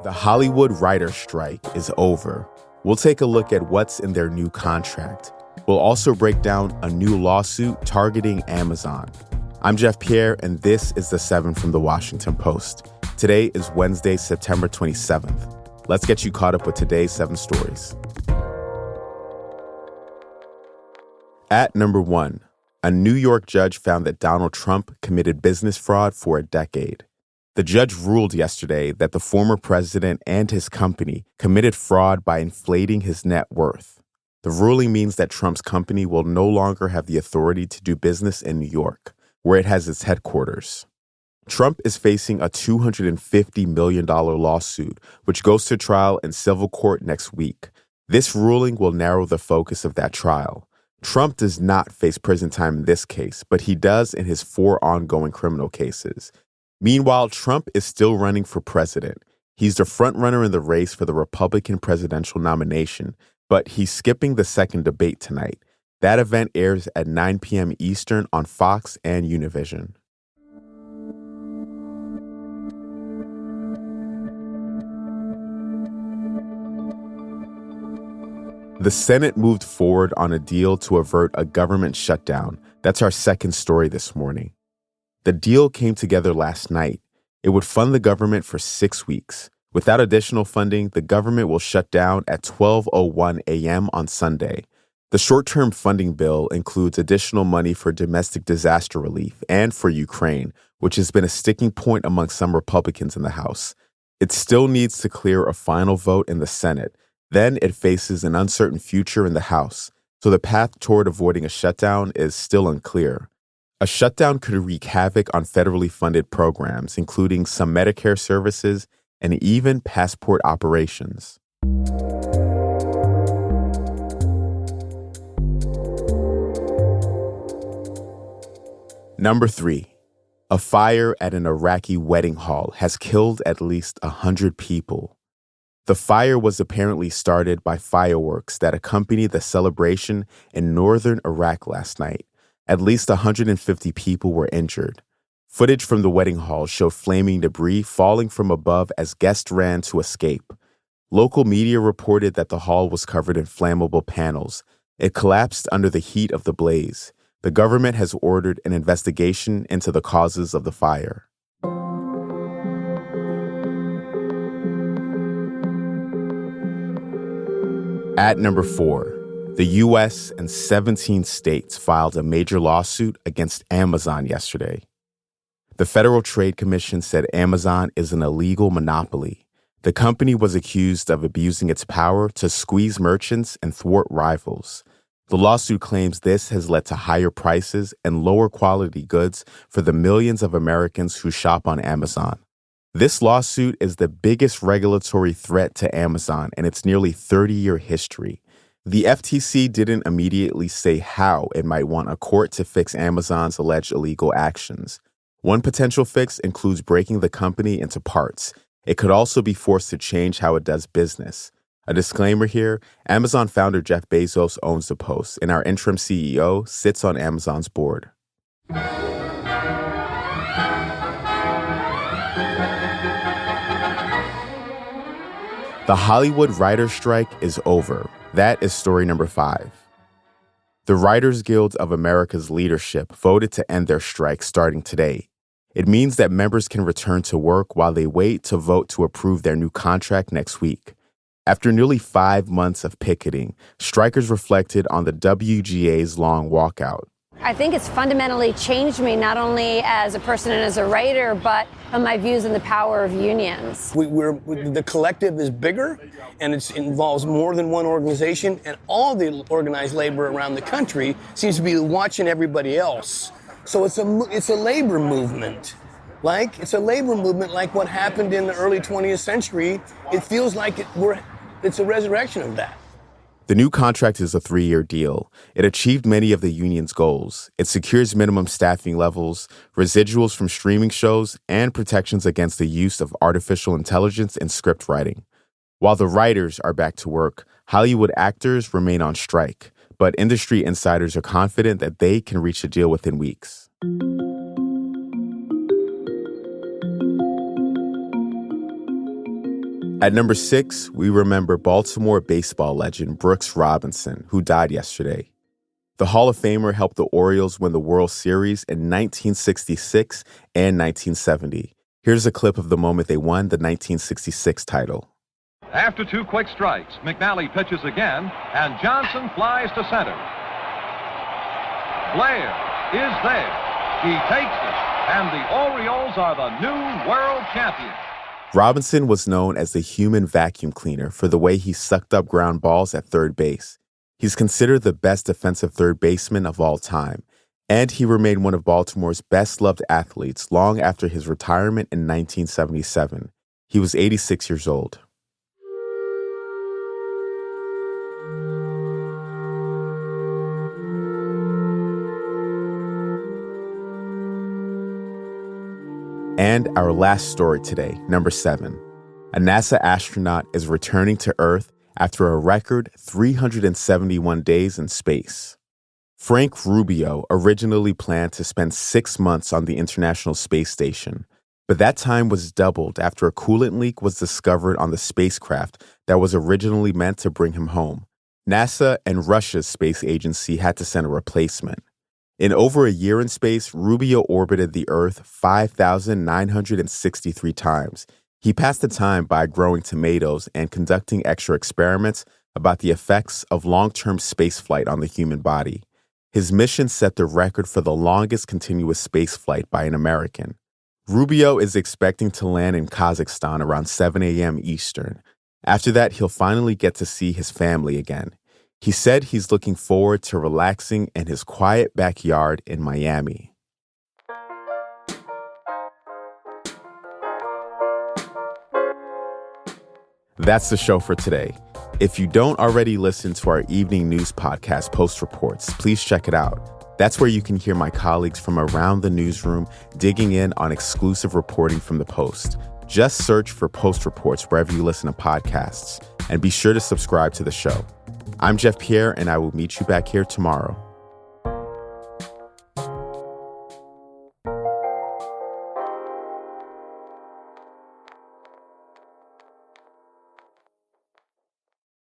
The Hollywood writer's strike is over. We'll take a look at what's in their new contract. We'll also break down a new lawsuit targeting Amazon. I'm Jeff Pierre, and this is The 7 from The Washington Post. Today is Wednesday, September 27th. Let's get you caught up with today's 7 stories. At number 1, a New York judge found that Donald Trump committed business fraud for a decade. The judge ruled yesterday that the former president and his company committed fraud by inflating his net worth. The ruling means that Trump's company will no longer have the authority to do business in New York, where it has its headquarters. Trump is facing a $250 million lawsuit, which goes to trial in civil court next week. This ruling will narrow the focus of that trial. Trump does not face prison time in this case, but he does in his 4 ongoing criminal cases. Meanwhile, Trump is still running for president. He's the frontrunner in the race for the Republican presidential nomination, but he's skipping the second debate tonight. That event airs at 9 p.m. Eastern on Fox and Univision. The Senate moved forward on a deal to avert a government shutdown. That's our second story this morning. The deal came together last night. It would fund the government for 6 weeks. Without additional funding, the government will shut down at 12:01 a.m. on Sunday. The short-term funding bill includes additional money for domestic disaster relief and for Ukraine, which has been a sticking point among some Republicans in the House. It still needs to clear a final vote in the Senate. Then it faces an uncertain future in the House, so the path toward avoiding a shutdown is still unclear. A shutdown could wreak havoc on federally funded programs, including some Medicare services and even passport operations. Number 3, a fire at an Iraqi wedding hall has killed at least 100 people. The fire was apparently started by fireworks that accompanied the celebration in northern Iraq last night. At least 150 people were injured. Footage from the wedding hall showed flaming debris falling from above as guests ran to escape. Local media reported that the hall was covered in flammable panels. It collapsed under the heat of the blaze. The government has ordered an investigation into the causes of the fire. At number 4, the U.S. and 17 states filed a major lawsuit against Amazon yesterday. The Federal Trade Commission said Amazon is an illegal monopoly. The company was accused of abusing its power to squeeze merchants and thwart rivals. The lawsuit claims this has led to higher prices and lower quality goods for the millions of Americans who shop on Amazon. This lawsuit is the biggest regulatory threat to Amazon in its nearly 30-year history. The FTC didn't immediately say how it might want a court to fix Amazon's alleged illegal actions. One potential fix includes breaking the company into parts. It could also be forced to change how it does business. A disclaimer here, Amazon founder Jeff Bezos owns the Post, and our interim CEO sits on Amazon's board. The Hollywood writer's strike is over. That is story number 5. The Writers Guild of America's leadership voted to end their strike starting today. It means that members can return to work while they wait to vote to approve their new contract next week. After nearly 5 months of picketing, strikers reflected on the WGA's long walkout. I think it's fundamentally changed me, not only as a person and as a writer, but on my views on the power of unions. The collective is bigger, and it involves more than one organization, and all the organized labor around the country seems to be watching everybody else. So it's a labor movement. It's a labor movement like what happened in the early 20th century. It feels like it's a resurrection of that. The new contract is a 3-year deal. It achieved many of the union's goals. It secures minimum staffing levels, residuals from streaming shows, and protections against the use of artificial intelligence in script writing. While the writers are back to work, Hollywood actors remain on strike, but industry insiders are confident that they can reach a deal within weeks. At number 6, we remember Baltimore baseball legend Brooks Robinson, who died yesterday. The Hall of Famer helped the Orioles win the World Series in 1966 and 1970. Here's a clip of the moment they won the 1966 title. After 2 quick strikes, McNally pitches again, and Johnson flies to center. Blair is there. He takes it, and the Orioles are the new world champions. Robinson was known as the human vacuum cleaner for the way he sucked up ground balls at third base. He's considered the best defensive third baseman of all time, and he remained one of Baltimore's best-loved athletes long after his retirement in 1977. He was 86 years old. And our last story today, number 7. A NASA astronaut is returning to Earth after a record 371 days in space. Frank Rubio originally planned to spend 6 months on the International Space Station, but that time was doubled after a coolant leak was discovered on the spacecraft that was originally meant to bring him home. NASA and Russia's space agency had to send a replacement. In over a year in space, Rubio orbited the Earth 5,963 times. He passed the time by growing tomatoes and conducting extra experiments about the effects of long-term spaceflight on the human body. His mission set the record for the longest continuous spaceflight by an American. Rubio is expecting to land in Kazakhstan around 7 a.m. Eastern. After that, he'll finally get to see his family again. He said he's looking forward to relaxing in his quiet backyard in Miami. That's the show for today. If you don't already listen to our evening news podcast, Post Reports, please check it out. That's where you can hear my colleagues from around the newsroom digging in on exclusive reporting from the Post. Just search for Post Reports wherever you listen to podcasts, and be sure to subscribe to the show. I'm Jeff Pierre, and I will meet you back here tomorrow.